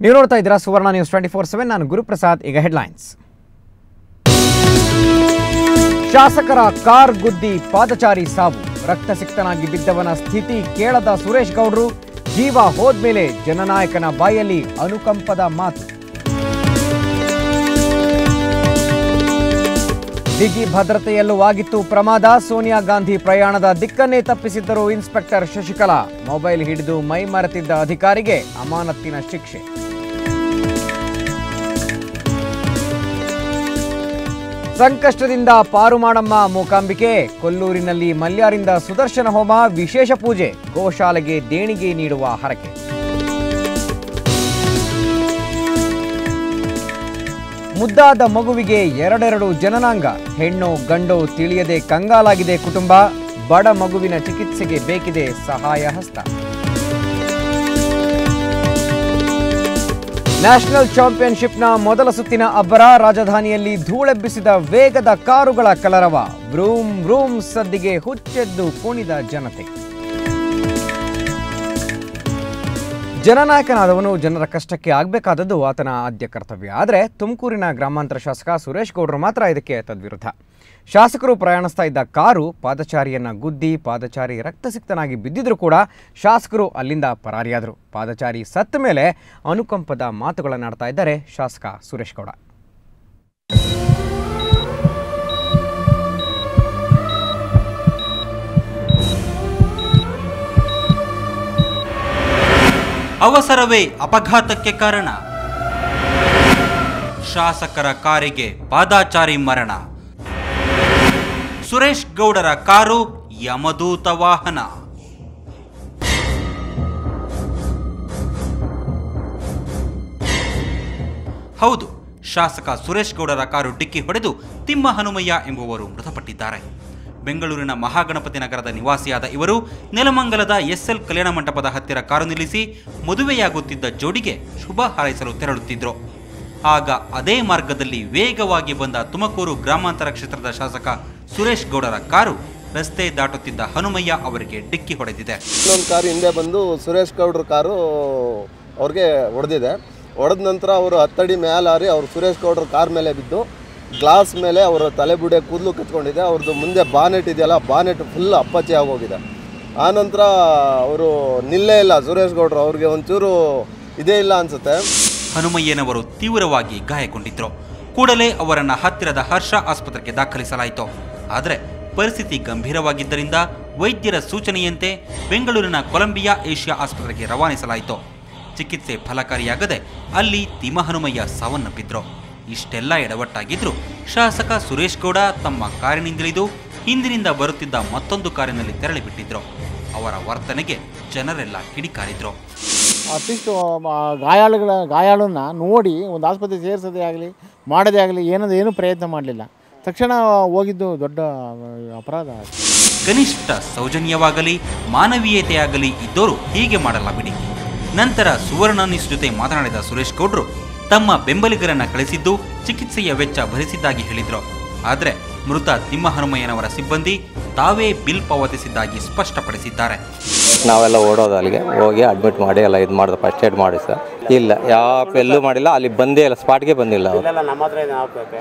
ನೀವು ನೋಡ್ತಾ ಇದ್ದೀರಾ ಸುವರ್ಣ ನ್ಯೂಸ್ 24/7. ನಾನು ಗುರುಪ್ರಸಾದ್. ಈಗ ಹೆಡ್ಲೈನ್ಸ್. ಶಾಸಕರ ಕಾರ್ ಗುದ್ದಿ ಪಾದಚಾರಿ ಸಾವು, ರಕ್ತಸಿಕ್ತನಾಗಿ ಬಿದ್ದವನ ಸ್ಥಿತಿ ಕೇಳದ ಸುರೇಶ್ ಗೌಡ್ರು. ಜೀವ ಹೋದ್ಮೇಲೆ ಜನನಾಯಕನ ಬಾಯಲ್ಲಿ ಅನುಕಂಪದ ಮಾತು. ಬಿಗಿ ಭದ್ರತೆಯಲ್ಲೂ ಆಗಿತ್ತು ಪ್ರಮಾದ. ಸೋನಿಯಾ ಗಾಂಧಿ ಪ್ರಯಾಣದ ದಿಕ್ಕನ್ನೇ ತಪ್ಪಿಸಿದ್ದರು ಇನ್ಸ್ಪೆಕ್ಟರ್ ಶಶಿಕಲಾ. ಮೊಬೈಲ್ ಹಿಡಿದು ಮೈ ಮರೆತಿದ್ದ ಅಧಿಕಾರಿಗೆ ಅಮಾನತ್ತಿನ ಶಿಕ್ಷೆ. ಸಂಕಷ್ಟದಿಂದ ಪಾರು ಮಾಡಮ್ಮ ಮೂಕಾಂಬಿಕೆ. ಕೊಲ್ಲೂರಿನಲ್ಲಿ ಮಲ್ಯಾರಿಂದ ಸುದರ್ಶನ ಹೋಮ, ವಿಶೇಷ ಪೂಜೆ. ಗೋಶಾಲೆಗೆ ದೇಣಿಗೆ ನೀಡುವ ಹರಕೆ. ಮುದ್ದಾದ ಮಗುವಿಗೆ ಎರಡೆರಡು ಜನನಾಂಗ. ಹೆಣ್ಣು ಗಂಡು ತಿಳಿಯದೆ ಕಂಗಾಲಾಗಿದೆ ಕುಟುಂಬ. ಬಡ ಮಗುವಿನ ಚಿಕಿತ್ಸೆಗೆ ಬೇಕಿದೆ ಸಹಾಯ ಹಸ್ತ. ನ್ಯಾಷನಲ್ ಚಾಂಪಿಯನ್ಶಿಪ್ನ ಮೊದಲ ಸುತ್ತಿನ ಅಬ್ಬರ. ರಾಜಧಾನಿಯಲ್ಲಿ ಧೂಳೆಬ್ಬಿಸಿದ ವೇಗದ ಕಾರುಗಳ ಕಲರವ. ಬ್ರೂಮ್ ಬ್ರೂಮ್ ಸದ್ದಿಗೆ ಹುಚ್ಚೆದ್ದು ಕುಣಿದ ಜನತೆ. ಜನನಾಯಕನಾದವನು ಜನರ ಕಷ್ಟಕ್ಕೆ ಆಗಬೇಕಾದದ್ದು ಆತನ ಆದ್ಯ ಕರ್ತವ್ಯ. ಆದರೆ ತುಮಕೂರಿನ ಗ್ರಾಮಾಂತರ ಶಾಸಕ ಸುರೇಶ್ ಗೌಡ್ರು ಮಾತ್ರ ಇದಕ್ಕೆ ತದ್ವಿರುದ್ಧ. ಶಾಸಕರು ಪ್ರಯಾಣಿಸ್ತಾ ಇದ್ದ ಕಾರು ಪಾದಚಾರಿಯನ್ನ ಗುದ್ದಿ ಪಾದಚಾರಿ ರಕ್ತಸಿಕ್ತನಾಗಿ ಬಿದ್ದಿದ್ರು ಕೂಡ ಶಾಸಕರು ಅಲ್ಲಿಂದ ಪರಾರಿಯಾದರು. ಪಾದಚಾರಿ ಸತ್ತ ಮೇಲೆ ಅನುಕಂಪದ ಮಾತುಗಳನ್ನಾಡ್ತಾ ಇದ್ದಾರೆ ಶಾಸಕ ಸುರೇಶ್ ಗೌಡ. ಅವಸರವೇ ಅಪಘಾತಕ್ಕೆ ಕಾರಣ. ಶಾಸಕರ ಕಾರಿಗೆ ಪಾದಾಚಾರಿ ಮರಣ. ಸುರೇಶ್ ಗೌಡರ ಕಾರು ಯಮದೂತ ವಾಹನ. ಹೌದು, ಶಾಸಕ ಸುರೇಶ್ ಗೌಡರ ಕಾರು ಡಿಕ್ಕಿ ಹೊಡೆದು ತಿಮ್ಮ ಹನುಮಯ್ಯ ಎಂಬುವರು ಮೃತಪಟ್ಟಿದ್ದಾರೆ. ಬೆಂಗಳೂರಿನ ಮಹಾಗಣಪತಿ ನಗರದ ನಿವಾಸಿಯಾದ ಇವರು ನೆಲಮಂಗಲದ SL ಕಲ್ಯಾಣ ಮಂಟಪದ ಹತ್ತಿರ ಕಾರು ನಿಲ್ಲಿಸಿ ಮದುವೆಯಾಗುತ್ತಿದ್ದ ಜೋಡಿಗೆ ಶುಭ ಹಾರೈಸಲು ತೆರಳುತ್ತಿದ್ದರು. ಆಗ ಅದೇ ಮಾರ್ಗದಲ್ಲಿ ವೇಗವಾಗಿ ಬಂದ ತುಮಕೂರು ಗ್ರಾಮಾಂತರ ಕ್ಷೇತ್ರದ ಶಾಸಕ ಸುರೇಶ್ ಗೌಡರ ಕಾರು ರಸ್ತೆ ದಾಟುತ್ತಿದ್ದ ಹನುಮಯ್ಯ ಅವರಿಗೆ ಡಿಕ್ಕಿ ಹೊಡೆದಿದೆ. ಇನ್ನೊಂದು ಕಾರು ಹಿಂದೆ ಬಂದು ಸುರೇಶ್ ಗೌಡ್ರ ಕಾರು ಅವ್ರಿಗೆ ಹೊಡೆದಿದೆ. ಹೊಡೆದ ನಂತರ ಅವರು 10 ಅಡಿ ಮೇಲೆ ಹಾರಿ ಅವರು ಸುರೇಶ್ ಗೌಡ್ರ ಕಾರ್ ಮೇಲೆ ಬಿದ್ದು ಗ್ಲಾಸ್ ಮೇಲೆ ಅವರ ತಲೆಬುಡೆ ಕೂದಲು ಕಚ್ಕೊಂಡಿದೆ. ಅವ್ರದ್ದು ಮುಂದೆ ಬಾನೆಟ್ ಇದೆಯಲ್ಲ, ಬಾನೆಟ್ ಫುಲ್ ಅಪ್ಪಚ್ಚಿ ಆಗೋಗಿದೆ. ಆನಂತರ ಅವರು ನಿಲ್ಲೇ ಇಲ್ಲ ಸುರೇಶ್ ಗೌಡ್ರು, ಅವ್ರಿಗೆ ಒಂಚೂರು ಇದೇ ಇಲ್ಲ ಅನಿಸುತ್ತೆ. ಹನುಮಯ್ಯನವರು ತೀವ್ರವಾಗಿ ಗಾಯಗೊಂಡಿದ್ರು. ಕೂಡಲೇ ಅವರನ್ನು ಹತ್ತಿರದ ಹರ್ಷ ಆಸ್ಪತ್ರೆಗೆ ದಾಖಲಿಸಲಾಯಿತು. ಆದರೆ ಪರಿಸ್ಥಿತಿ ಗಂಭೀರವಾಗಿದ್ದರಿಂದ ವೈದ್ಯರ ಸೂಚನೆಯಂತೆ ಬೆಂಗಳೂರಿನ ಕೊಲಂಬಿಯಾ ಏಷ್ಯಾ ಆಸ್ಪತ್ರೆಗೆ ರವಾನಿಸಲಾಯಿತು. ಚಿಕಿತ್ಸೆ ಫಲಕಾರಿಯಾಗದೆ ಅಲ್ಲಿ ತಿಮ್ಮ ಹನುಮಯ್ಯ ಸಾವನ್ನಪ್ಪಿದ್ರು. ಇಷ್ಟೆಲ್ಲ ಎಡವಟ್ಟಾಗಿದ್ರು ಶಾಸಕ ಸುರೇಶ್ ಗೌಡ ತಮ್ಮ ಕಾರಿನಿಂದಿಳಿದು ಹಿಂದಿನಿಂದ ಬರುತ್ತಿದ್ದ ಮತ್ತೊಂದು ಕಾರಿನಲ್ಲಿ ತೆರಳಿಬಿಟ್ಟಿದ್ರು. ಅವರ ವರ್ತನೆಗೆ ಜನರೆಲ್ಲ ಕಿಡಿಕಾರಿದ್ರು. ಅಟ್ಲೀಸ್ಟ್ ಗಾಯಾಳನ್ನ ನೋಡಿ ಒಂದು ಆಸ್ಪತ್ರೆ ಸೇರಿಸೋದೇ ಆಗಲಿ ಮಾಡೋದೇ ಆಗಲಿ ಏನೂ ಪ್ರಯತ್ನ ಮಾಡಲಿಲ್ಲ. ತಕ್ಷಣ ಹೋಗಿದ್ದು ದೊಡ್ಡ ಅಪರಾಧ. ಕನಿಷ್ಠ ಸೌಜನ್ಯವಾಗಲಿ ಮಾನವೀಯತೆಯಾಗಲಿ ಇದ್ದವರು ಹೀಗೆ ಮಾಡಲ್ಲ ಬಿಡಿ. ನಂತರ ಸುವರ್ಣ ನ್ಯೂಸ್ ಜೊತೆ ಮಾತನಾಡಿದ ಸುರೇಶ್ ಗೌಡ್ರು ತಮ್ಮ ಬೆಂಬಲಿಗರನ್ನ ಕಳಿಸಿದ್ದು ಚಿಕಿತ್ಸೆಯ ವೆಚ್ಚ ಭರಿಸಿದ್ದಾಗಿ ಹೇಳಿದ್ರು. ಆದರೆ ಮೃತ ತಿಮ್ಮ ಹನುಮಯ್ಯನವರ ಸಿಬ್ಬಂದಿ ತಾವೇ ಬಿಲ್ ಪಾವತಿಸಿದ್ದಾಗಿ ಸ್ಪಷ್ಟಪಡಿಸಿದ್ದಾರೆ. ನಾವೆಲ್ಲ ಓಡೋದು ಅಲ್ಲಿಗೆ ಹೋಗಿ ಅಡ್ಮಿಟ್ ಮಾಡಿ ಎಲ್ಲ ಇದು ಮಾಡಿದ ಫಸ್ಟ್ ಏಡ್ ಮಾಡಿ ಸರ್. ಇಲ್ಲ ಯಾವ ಎಲ್ಲೂ ಮಾಡಿಲ್ಲ, ಅಲ್ಲಿ ಬಂದೇ ಇಲ್ಲ, ಸ್ಪಾಟ್ಗೆ ಬಂದಿಲ್ಲ ಅವರು.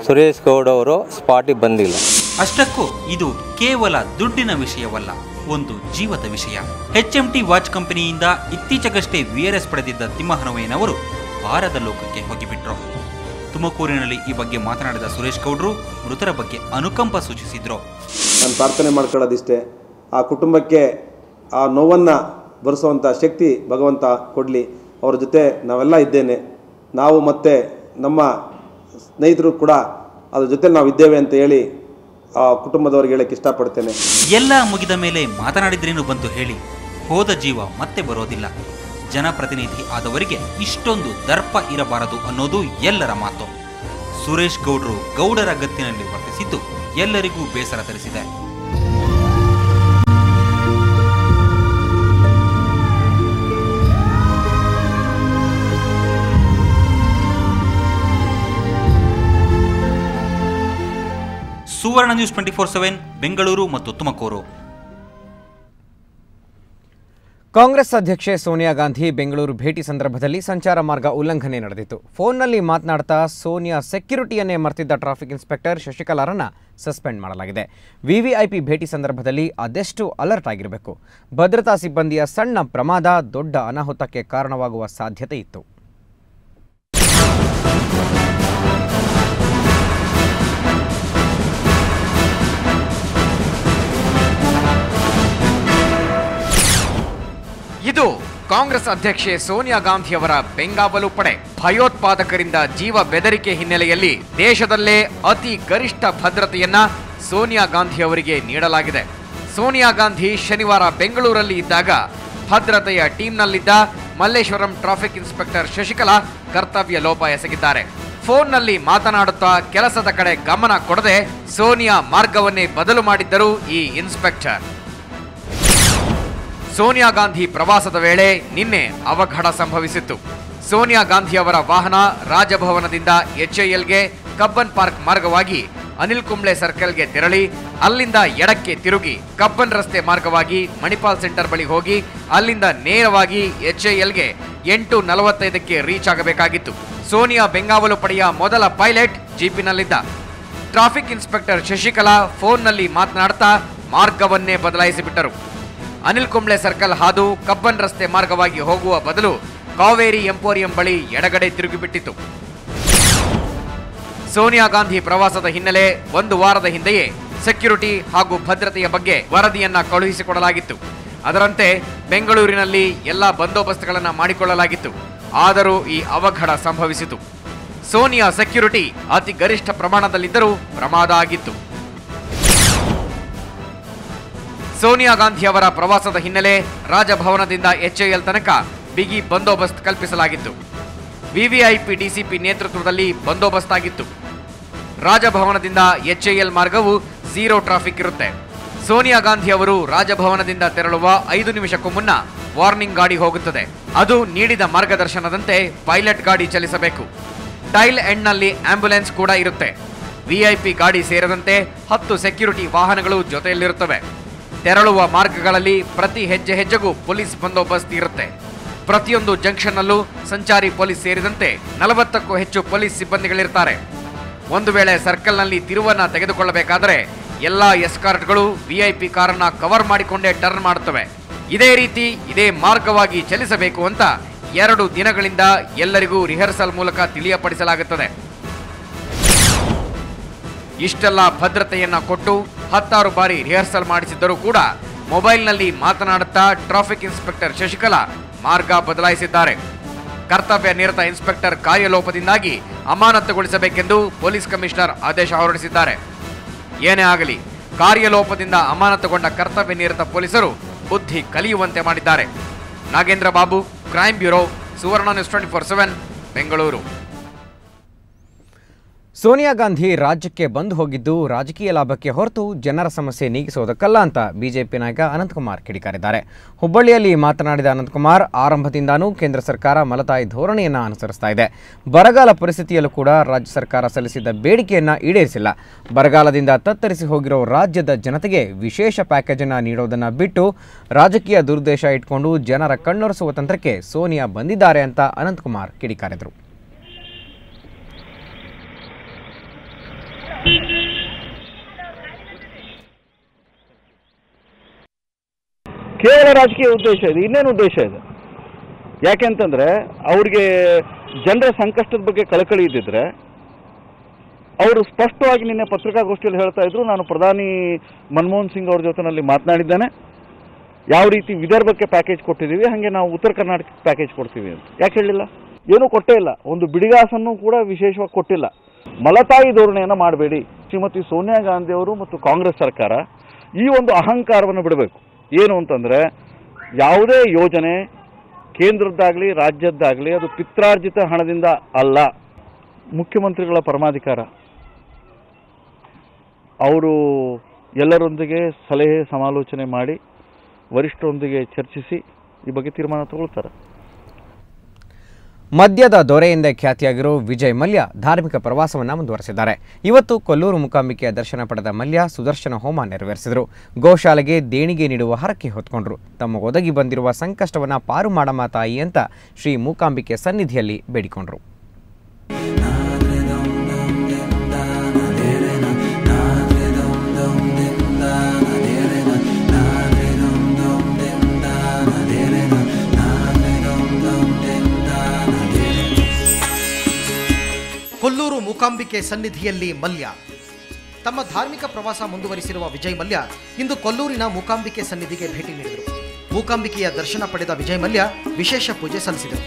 ಸುರೇಶ್ ಗೌಡ ಅವರು ಸ್ಪಾಟಿಗೆ ಬಂದಿಲ್ಲ. ಅಷ್ಟಕ್ಕೂ ಇದು ಕೇವಲ ದುಡ್ಡಿನ ವಿಷಯವಲ್ಲ, ಒಂದು ಜೀವದ ವಿಷಯ. HMT ವಾಚ್ ಕಂಪನಿಯಿಂದ ಇತ್ತೀಚೆಗಷ್ಟೇ VRS ಪಡೆದಿದ್ದ ತಿಮ್ಮ ಹನುಮಯ್ಯನವರು ಭಾರದ ಲೋಕಕ್ಕೆ ಹೋಗಿಬಿಟ್ರು. ತುಮಕೂರಿನಲ್ಲಿ ಈ ಬಗ್ಗೆ ಮಾತನಾಡಿದ ಸುರೇಶ್ ಗೌಡ್ರು ಮೃತರ ಬಗ್ಗೆ ಅನುಕಂಪ ಸೂಚಿಸಿದ್ರು. ನಾನು ಪ್ರಾರ್ಥನೆ ಮಾಡ್ಕೊಳ್ಳೋದಿಷ್ಟೇ, ಆ ಕುಟುಂಬಕ್ಕೆ ಆ ನೋವನ್ನು ಭರಿಸುವಂಥ ಶಕ್ತಿ ಭಗವಂತ ಕೊಡಲಿ. ಅವ್ರ ಜೊತೆ ನಾವೆಲ್ಲ ಇದ್ದೇನೆ. ನಾವು ಮತ್ತು ನಮ್ಮ ಸ್ನೇಹಿತರು ಕೂಡ ಅದ್ರ ಜೊತೆ ನಾವು ಇದ್ದೇವೆ ಅಂತ ಹೇಳಿ ಆ ಕುಟುಂಬದವ್ರಿಗೆ ಹೇಳಕ್ಕೆ ಇಷ್ಟಪಡ್ತೇನೆ. ಎಲ್ಲ ಮುಗಿದ ಮೇಲೆ ಮಾತನಾಡಿದ್ರೇನು ಬಂತು ಹೇಳಿ. ಹೋದ ಜೀವ ಮತ್ತೆ ಬರೋದಿಲ್ಲ. ಜನಪ್ರತಿನಿಧಿ ಆದವರಿಗೆ ಇಷ್ಟೊಂದು ದರ್ಪ ಇರಬಾರದು ಅನ್ನೋದು ಎಲ್ಲರ ಮಾತು. ಸುರೇಶ್ ಗೌಡ್ರು ಗೌಡರ ಗತ್ತಿನಲ್ಲಿ ವರ್ತಿಸಿದ್ದು ಎಲ್ಲರಿಗೂ ಬೇಸರ ತರಿಸಿದೆ. ಸುವರ್ಣ ನ್ಯೂಸ್ 24/7 ಬೆಂಗಳೂರು ಮತ್ತು ತುಮಕೂರು. ಕಾಂಗ್ರೆಸ್ ಅಧ್ಯಕ್ಷೆ ಸೋನಿಯಾ ಗಾಂಧಿ ಬೆಂಗಳೂರು ಭೇಟಿ ಸಂದರ್ಭದಲ್ಲಿ ಸಂಚಾರ ಮಾರ್ಗ ಉಲ್ಲಂಘನೆ ನಡೆದಿತ್ತು. ಫೋನ್ನಲ್ಲಿ ಮಾತನಾಡ್ತಾ ಸೋನಿಯಾ ಸೆಕ್ಯೂರಿಟಿಯನ್ನೇ ಮರೆತಿದ್ದ ಟ್ರಾಫಿಕ್ ಇನ್ಸ್ಪೆಕ್ಟರ್ ಶಶಿಕಲಾರನ್ನ ಸಸ್ಪೆಂಡ್ ಮಾಡಲಾಗಿದೆ. ವಿವಿಐಪಿ ಭೇಟಿ ಸಂದರ್ಭದಲ್ಲಿ ಅದೆಷ್ಟು ಅಲರ್ಟ್ ಆಗಿರಬೇಕು. ಭದ್ರತಾ ಸಿಬ್ಬಂದಿಯ ಸಣ್ಣ ಪ್ರಮಾದ ದೊಡ್ಡ ಅನಾಹುತಕ್ಕೆ ಕಾರಣವಾಗುವ ಸಾಧ್ಯತೆ ಇತ್ತು. ಇದು ಕಾಂಗ್ರೆಸ್ ಅಧ್ಯಕ್ಷೆ ಸೋನಿಯಾ ಗಾಂಧಿಯವರ ಬೆಂಗಾವಲು ಪಡೆ. ಭಯೋತ್ಪಾದಕರಿಂದ ಜೀವ ಬೆದರಿಕೆ ಹಿನ್ನೆಲೆಯಲ್ಲಿ ದೇಶದಲ್ಲೇ ಅತಿ ಗರಿಷ್ಠ ಭದ್ರತೆಯನ್ನ ಸೋನಿಯಾ ಗಾಂಧಿ ಅವರಿಗೆ ನೀಡಲಾಗಿದೆ. ಸೋನಿಯಾ ಗಾಂಧಿ ಶನಿವಾರ ಬೆಂಗಳೂರಲ್ಲಿ ಇದ್ದಾಗ ಭದ್ರತೆಯ ಟೀಮ್ನಲ್ಲಿದ್ದ ಮಲ್ಲೇಶ್ವರಂ ಟ್ರಾಫಿಕ್ ಇನ್ಸ್ಪೆಕ್ಟರ್ ಶಶಿಕಲಾ ಕರ್ತವ್ಯ ಲೋಪ ಎಸಗಿದ್ದಾರೆ. ಫೋನ್ನಲ್ಲಿ ಮಾತನಾಡುತ್ತಾ ಕೆಲಸದ ಕಡೆ ಗಮನ ಕೊಡದೆ ಸೋನಿಯಾ ಮಾರ್ಗವನ್ನೇ ಬದಲು ಮಾಡಿದ್ದರು ಈ ಇನ್ಸ್ಪೆಕ್ಟರ್. ಸೋನಿಯಾ ಗಾಂಧಿ ಪ್ರವಾಸದ ವೇಳೆ ನಿನ್ನೆ ಅವಘಡ ಸಂಭವಿಸಿತ್ತು. ಸೋನಿಯಾ ಗಾಂಧಿ ಅವರ ವಾಹನ ರಾಜಭವನದಿಂದ HILಗೆ ಕಬ್ಬನ್ ಪಾರ್ಕ್ ಮಾರ್ಗವಾಗಿ ಅನಿಲ್ ಕುಂಬ್ಳೆ ಸರ್ಕಲ್ಗೆ ತೆರಳಿ ಅಲ್ಲಿಂದ ಎಡಕ್ಕೆ ತಿರುಗಿ ಕಬ್ಬನ್ ರಸ್ತೆ ಮಾರ್ಗವಾಗಿ ಮಣಿಪಾಲ್ ಸೆಂಟರ್ ಬಳಿ ಹೋಗಿ ಅಲ್ಲಿಂದ ನೇರವಾಗಿ HILಗೆ 8:45ಕ್ಕೆ ರೀಚ್ ಆಗಬೇಕಾಗಿತ್ತು. ಸೋನಿಯಾ ಬೆಂಗಾವಲು ಪಡೆಯ ಮೊದಲ ಪೈಲಟ್ ಜೀಪಿನಲ್ಲಿದ್ದ. ಟ್ರಾಫಿಕ್ ಇನ್ಸ್ಪೆಕ್ಟರ್ ಶಶಿಕಲಾ ಫೋನ್ನಲ್ಲಿ ಮಾತನಾಡ್ತಾ ಮಾರ್ಗವನ್ನೇ ಬದಲಾಯಿಸಿಬಿಟ್ಟರು. ಅನಿಲ್ ಕುಂಬ್ಳೆ ಸರ್ಕಲ್ ಹಾದು ಕಬ್ಬನ್ ರಸ್ತೆ ಮಾರ್ಗವಾಗಿ ಹೋಗುವ ಬದಲು ಕಾವೇರಿ ಎಂಪೋರಿಯಂ ಬಳಿ ಎಡಗಡೆ ತಿರುಗಿಬಿಟ್ಟಿತು. ಸೋನಿಯಾ ಗಾಂಧಿ ಪ್ರವಾಸದ ಹಿನ್ನೆಲೆ ಒಂದು ವಾರದ ಹಿಂದೆಯೇ ಸೆಕ್ಯೂರಿಟಿ ಹಾಗೂ ಭದ್ರತೆಯ ಬಗ್ಗೆ ವರದಿಯನ್ನ ಕಳುಹಿಸಿಕೊಡಲಾಗಿತ್ತು. ಅದರಂತೆ ಬೆಂಗಳೂರಿನಲ್ಲಿ ಎಲ್ಲಾ ಬಂದೋಬಸ್ತ್ಗಳನ್ನು ಮಾಡಿಕೊಳ್ಳಲಾಗಿತ್ತು. ಆದರೂ ಈ ಅವಘಡ ಸಂಭವಿಸಿತು. ಸೋನಿಯಾ ಸೆಕ್ಯೂರಿಟಿ ಅತಿ ಗರಿಷ್ಠ ಪ್ರಮಾಣದಲ್ಲಿದ್ದರೂ ಪ್ರಮಾದ ಆಗಿತ್ತು. ಸೋನಿಯಾ ಗಾಂಧಿ ಅವರ ಪ್ರವಾಸದ ಹಿನ್ನೆಲೆ ರಾಜಭವನದಿಂದ HIL ತನಕ ಬಿಗಿ ಬಂದೋಬಸ್ತ್ ಕಲ್ಪಿಸಲಾಗಿತ್ತು. ವಿವಿಐಪಿ ಡಿಸಿಪಿ ನೇತೃತ್ವದಲ್ಲಿ ಬಂದೋಬಸ್ತ್ ಆಗಿತ್ತು. ರಾಜಭವನದಿಂದ HIL ಮಾರ್ಗವು ಝೀರೋ ಟ್ರಾಫಿಕ್ ಇರುತ್ತೆ. ಸೋನಿಯಾ ಗಾಂಧಿ ಅವರು ರಾಜಭವನದಿಂದ ತೆರಳುವ 5 ನಿಮಿಷಕ್ಕೂ ಮುನ್ನ ವಾರ್ನಿಂಗ್ ಗಾಡಿ ಹೋಗುತ್ತದೆ. ಅದು ನೀಡಿದ ಮಾರ್ಗದರ್ಶನದಂತೆ ಪೈಲಟ್ ಗಾಡಿ ಚಲಿಸಬೇಕು. ಟೈಲ್ ಎಂಡ್ನಲ್ಲಿ ಆಂಬ್ಯುಲೆನ್ಸ್ ಕೂಡ ಇರುತ್ತೆ. ವಿಐಪಿ ಗಾಡಿ ಸೇರಿದಂತೆ 10 ಸೆಕ್ಯೂರಿಟಿ ವಾಹನಗಳು ಜೊತೆಯಲ್ಲಿರುತ್ತವೆ. ತೆರಳುವ ಮಾರ್ಗಗಳಲ್ಲಿ ಪ್ರತಿ ಹೆಜ್ಜೆಗೂ ಪೊಲೀಸ್ ಬಂದೋಬಸ್ತ್ ಇರುತ್ತೆ. ಪ್ರತಿಯೊಂದು ಜಂಕ್ಷನ್ನಲ್ಲೂ ಸಂಚಾರಿ ಪೊಲೀಸ್ ಸೇರಿದಂತೆ 40ಕ್ಕೂ ಹೆಚ್ಚು ಪೊಲೀಸ್ ಸಿಬ್ಬಂದಿಗಳಿರ್ತಾರೆ. ಒಂದು ವೇಳೆ ಸರ್ಕಲ್ನಲ್ಲಿ ತಿರುವನ್ನ ತೆಗೆದುಕೊಳ್ಳಬೇಕಾದರೆ ಎಲ್ಲಾ ಎಸ್ಕಾರ್ಟ್ಗಳು ವಿಐಪಿ ಕಾರನ್ನ ಕವರ್ ಮಾಡಿಕೊಂಡೇ ಟರ್ನ್ ಮಾಡುತ್ತವೆ. ಇದೇ ರೀತಿ ಇದೇ ಮಾರ್ಗವಾಗಿ ಚಲಿಸಬೇಕು ಅಂತ 2 ದಿನಗಳಿಂದ ಎಲ್ಲರಿಗೂ ರಿಹರ್ಸಲ್ ಮೂಲಕ ತಿಳಿಯಪಡಿಸಲಾಗುತ್ತದೆ. ಇಷ್ಟೆಲ್ಲ ಭದ್ರತೆಯನ್ನ ಕೊಟ್ಟು 10 ಬಾರಿ ರಿಹರ್ಸಲ್ ಮಾಡಿಸಿದ್ದರೂ ಕೂಡ ಮೊಬೈಲ್ನಲ್ಲಿ ಮಾತನಾಡುತ್ತಾ ಟ್ರಾಫಿಕ್ ಇನ್ಸ್ಪೆಕ್ಟರ್ ಶಶಿಕಲಾ ಮಾರ್ಗ ಬದಲಾಯಿಸಿದ್ದಾರೆ. ಕರ್ತವ್ಯ ನಿರತ ಇನ್ಸ್ಪೆಕ್ಟರ್ ಕಾರ್ಯಲೋಪದಿಂದಾಗಿ ಅಮಾನತುಗೊಳಿಸಬೇಕೆಂದು ಪೊಲೀಸ್ ಕಮಿಷನರ್ ಆದೇಶ ಹೊರಡಿಸಿದ್ದಾರೆ. ಏನೇ ಆಗಲಿ, ಕಾರ್ಯಲೋಪದಿಂದ ಅಮಾನತುಗೊಂಡ ಕರ್ತವ್ಯ ನಿರತ ಪೊಲೀಸರು ಬುದ್ಧಿ ಕಲಿಯುವಂತೆ ಮಾಡಿದ್ದಾರೆ. ನಾಗೇಂದ್ರ ಬಾಬು, ಕ್ರೈಮ್ ಬ್ಯೂರೋ, ಸುವರ್ಣ ನ್ಯೂಸ್ 24/7, ಬೆಂಗಳೂರು. ಸೋನಿಯಾ ಗಾಂಧಿ ರಾಜ್ಯಕ್ಕೆ ಬಂದು ಹೋಗಿದ್ದು ರಾಜಕೀಯ ಲಾಭಕ್ಕೆ ಹೊರತು ಜನರ ಸಮಸ್ಯೆ ನೀಗಿಸುವುದಕ್ಕಲ್ಲ ಅಂತ ಬಿಜೆಪಿ ನಾಯಕ ಅನಂತಕುಮಾರ್ ಕಿಡಿಕಾರಿದ್ದಾರೆ. ಹುಬ್ಬಳ್ಳಿಯಲ್ಲಿ ಮಾತನಾಡಿದ ಅನಂತಕುಮಾರ್, ಆರಂಭದಿಂದಾನೂ ಕೇಂದ್ರ ಸರ್ಕಾರ ಮಲತಾಯಿ ಧೋರಣೆಯನ್ನು ಅನುಸರಿಸ್ತಾ ಇದೆ. ಬರಗಾಲ ಪರಿಸ್ಥಿತಿಯಲ್ಲೂ ಕೂಡ ರಾಜ್ಯ ಸರ್ಕಾರ ಸಲ್ಲಿಸಿದ್ದ ಬೇಡಿಕೆಯನ್ನು ಈಡೇರಿಸಿಲ್ಲ. ಬರಗಾಲದಿಂದ ತತ್ತರಿಸಿ ಹೋಗಿರೋ ರಾಜ್ಯದ ಜನತೆಗೆ ವಿಶೇಷ ಪ್ಯಾಕೇಜನ್ನು ನೀಡೋದನ್ನು ಬಿಟ್ಟು ರಾಜಕೀಯ ದುರುದ್ದೇಶ ಇಟ್ಕೊಂಡು ಜನರ ಕಣ್ಣೊರೆಸುವ ತಂತ್ರಕ್ಕೆ ಸೋನಿಯಾ ಬಂದಿದ್ದಾರೆ ಅಂತ ಅನಂತಕುಮಾರ್ ಕಿಡಿಕಾರಿದರು. ಕೇವಲ ರಾಜಕೀಯ ಉದ್ದೇಶ ಇದೆ, ಇನ್ನೇನು ಉದ್ದೇಶ ಇದೆ? ಯಾಕೆಂತಂದರೆ ಅವ್ರಿಗೆ ಜನರ ಸಂಕಷ್ಟದ ಬಗ್ಗೆ ಕಳಕಳಿ ಇದ್ದಿದ್ರೆ ಅವರು ಸ್ಪಷ್ಟವಾಗಿ ನಿನ್ನೆ ಪತ್ರಿಕಾಗೋಷ್ಠಿಯಲ್ಲಿ ಹೇಳ್ತಾ ಇದ್ರು, ನಾನು ಪ್ರಧಾನಿ ಮನಮೋಹನ್ ಸಿಂಗ್ ಅವ್ರ ಜೊತೆನಲ್ಲಿ ಮಾತನಾಡಿದ್ದೇನೆ, ಯಾವ ರೀತಿ ವಿದರ್ಭಕ್ಕೆ ಪ್ಯಾಕೇಜ್ ಕೊಟ್ಟಿದ್ದೀವಿ ಹಾಗೆ ನಾವು ಉತ್ತರ ಕರ್ನಾಟಕಕ್ಕೆ ಪ್ಯಾಕೇಜ್ ಕೊಡ್ತೀವಿ ಅಂತ. ಯಾಕೆ ಹೇಳಿಲ್ಲ? ಏನೂ ಕೊಟ್ಟೇ ಇಲ್ಲ. ಒಂದು ಬಿಡಿಗಾಸನ್ನು ಕೂಡ ವಿಶೇಷವಾಗಿ ಕೊಟ್ಟಿಲ್ಲ. ಮಲತಾಯಿ ಧೋರಣೆಯನ್ನು ಮಾಡಬೇಡಿ. ಶ್ರೀಮತಿ ಸೋನಿಯಾ ಗಾಂಧಿ ಅವರು ಮತ್ತು ಕಾಂಗ್ರೆಸ್ ಸರ್ಕಾರ ಈ ಒಂದು ಅಹಂಕಾರವನ್ನು ಬಿಡಬೇಕು. ಏನು ಅಂತಂದರೆ, ಯಾವುದೇ ಯೋಜನೆ ಕೇಂದ್ರದ್ದಾಗಲಿ ರಾಜ್ಯದ್ದಾಗಲಿ ಅದು ಪಿತ್ರಾರ್ಜಿತ ಹಣದಿಂದ ಅಲ್ಲ. ಮುಖ್ಯಮಂತ್ರಿಗಳ ಪರಮಾಧಿಕಾರ. ಅವರು ಎಲ್ಲರೊಂದಿಗೆ ಸಲಹೆ ಸಮಾಲೋಚನೆ ಮಾಡಿ ವರಿಷ್ಠರೊಂದಿಗೆ ಚರ್ಚಿಸಿ ಈ ಬಗ್ಗೆ ತೀರ್ಮಾನ ತಗೊಳ್ತಾರೆ. ಮದ್ಯದ ದೊರೆ ಎಂದೇ ಖ್ಯಾತಿಯಾಗಿರೋ ವಿಜಯ್ ಮಲ್ಯ ಧಾರ್ಮಿಕ ಪ್ರವಾಸವನ್ನು ಮುಂದುವರೆಸಿದ್ದಾರೆ. ಇವತ್ತು ಕೊಲ್ಲೂರು ಮೂಕಾಂಬಿಕೆಯ ದರ್ಶನ ಪಡೆದ ಮಲ್ಯ ಸುದರ್ಶನ ಹೋಮ ನೆರವೇರಿಸಿದರು. ಗೋಶಾಲೆಗೆ ದೇಣಿಗೆ ನೀಡುವ ಹರಕೆ ಹೊತ್ಕೊಂಡ್ರು. ತಮ್ಮ ಒದಗಿ ಬಂದಿರುವ ಸಂಕಷ್ಟವನ್ನು ಪಾರು ಮಾಡಮ್ಮ ತಾಯಿ ಅಂತ ಶ್ರೀ ಮೂಕಾಂಬಿಕೆ ಸನ್ನಿಧಿಯಲ್ಲಿ ಬೇಡಿಕೊಂಡ್ರು. ಕೊಲ್ಲೂರು ಮೂಕಾಂಬಿಕೆ ಸನ್ನಿಧಿಯಲ್ಲಿ ಮಲ್ಯ ತಮ್ಮ ಧಾರ್ಮಿಕ ಪ್ರವಾಸ ಮುಂದುವರಿಸಿರುವ ವಿಜಯ್ ಮಲ್ಯ ಇಂದು ಕೊಲ್ಲೂರಿನ ಮೂಕಾಂಬಿಕೆ ಸನ್ನಿಧಿಗೆ ಭೇಟಿ ನೀಡಿದರು. ಮೂಕಾಂಬಿಕೆಯ ದರ್ಶನ ಪಡೆದ ವಿಜಯ್ ಮಲ್ಯ ವಿಶೇಷ ಪೂಜೆ ಸಲ್ಲಿಸಿದರು.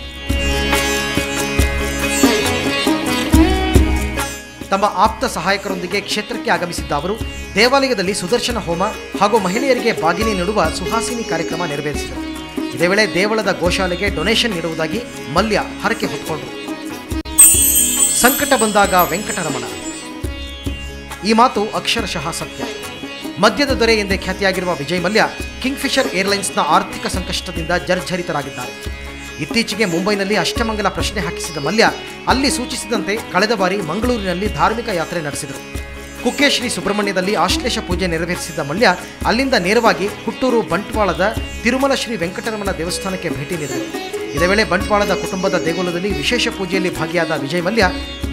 ತಮ್ಮ ಆಪ್ತ ಸಹಾಯಕರೊಂದಿಗೆ ಕ್ಷೇತ್ರಕ್ಕೆ ಆಗಮಿಸಿದ್ದ ಅವರು ದೇವಾಲಯದಲ್ಲಿ ಸುದರ್ಶನ ಹೋಮ ಹಾಗೂ ಮಹಿಳೆಯರಿಗೆ ಬಾಗಿನಿ ನೀಡುವ ಸುಹಾಸಿನಿ ಕಾರ್ಯಕ್ರಮ ನೆರವೇರಿಸಿದರು. ಇದೇ ವೇಳೆ ದೇವಳದ ಗೋಶಾಲೆಗೆ ಡೊನೇಷನ್ ನೀಡುವುದಾಗಿ ಮಲ್ಯ ಹರಕೆ ಹೊತ್ತುಕೊಂಡರು. ಸಂಕಟ ಬಂದಾಗ ವೆಂಕಟರಮಣ, ಈ ಮಾತು ಅಕ್ಷರಶಃ ಸತ್ಯ. ಮದ್ಯದ ದೊರೆ ಎಂದೇ ಖ್ಯಾತಿಯಾಗಿರುವ ವಿಜಯ್ ಮಲ್ಯ ಕಿಂಗ್ಫಿಷರ್ ಏರ್ಲೈನ್ಸ್ನ ಆರ್ಥಿಕ ಸಂಕಷ್ಟದಿಂದ ಜರ್ಜರಿತರಾಗಿದ್ದಾರೆ. ಇತ್ತೀಚೆಗೆ ಮುಂಬೈನಲ್ಲಿ ಅಷ್ಟಮಂಗಲ ಪ್ರಶ್ನೆ ಹಾಕಿಸಿದ ಮಲ್ಯ ಅಲ್ಲಿ ಸೂಚಿಸಿದಂತೆ ಕಳೆದ ಬಾರಿ ಮಂಗಳೂರಿನಲ್ಲಿ ಧಾರ್ಮಿಕ ಯಾತ್ರೆ ನಡೆಸಿದರು. ಕುಕ್ಕೆ ಶ್ರೀ ಸುಬ್ರಹ್ಮಣ್ಯದಲ್ಲಿ ಆಶ್ಲೇಷ ಪೂಜೆ ನೆರವೇರಿಸಿದ್ದ ಮಲ್ಯ ಅಲ್ಲಿಂದ ನೇರವಾಗಿ ಹುಟ್ಟೂರು ಬಂಟ್ವಾಳದ ತಿರುಮಲ ಶ್ರೀ ವೆಂಕಟರಮಣ ದೇವಸ್ಥಾನಕ್ಕೆ ಭೇಟಿ ನೀಡಿದರು. ಇದೇ ವೇಳೆ ಬಂಟ್ವಾಳದ ಕುಟುಂಬದ ದೇಗುಲದಲ್ಲಿ ವಿಶೇಷ ಪೂಜೆಯಲ್ಲಿ ಭಾಗಿಯಾದ ವಿಜಯ್ ಮಲ್ಯ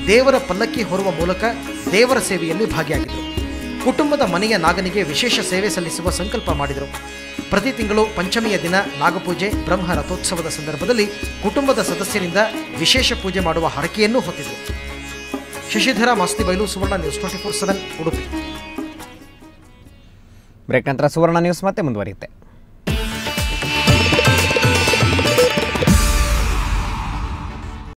ದೇವರ ಪಲ್ಲಕ್ಕಿ ಹೊರುವ ಮೂಲಕ ದೇವರ ಸೇವೆಯಲ್ಲಿ ಭಾಗಿಯಾಗಿದ್ದರು. ಕುಟುಂಬದ ಮನೆಯ ನಾಗನಿಗೆ ವಿಶೇಷ ಸೇವೆ ಸಲ್ಲಿಸುವ ಸಂಕಲ್ಪ ಮಾಡಿದರು. ಪ್ರತಿ ತಿಂಗಳು ಪಂಚಮಿಯ ದಿನ ನಾಗಪೂಜೆ, ಬ್ರಹ್ಮ ರಥೋತ್ಸವದ ಸಂದರ್ಭದಲ್ಲಿ ಕುಟುಂಬದ ಸದಸ್ಯರಿಂದ ವಿಶೇಷ ಪೂಜೆ ಮಾಡುವ ಹರಕೆಯನ್ನೂ ಹೊತ್ತಿದ್ರು. ಶಶಿಧರ ಮಾಸ್ತಿಬೈಲು, ಸುವರ್ಣ ನ್ಯೂಸ್ 24/7 ಉಡುಪಿ. ಬ್ರೇಕ್ ನಂತರ ಸುವರ್ಣ ನ್ಯೂಸ್ ಮತ್ತೆ ಮುಂದುವರಿಯುತ್ತೆ.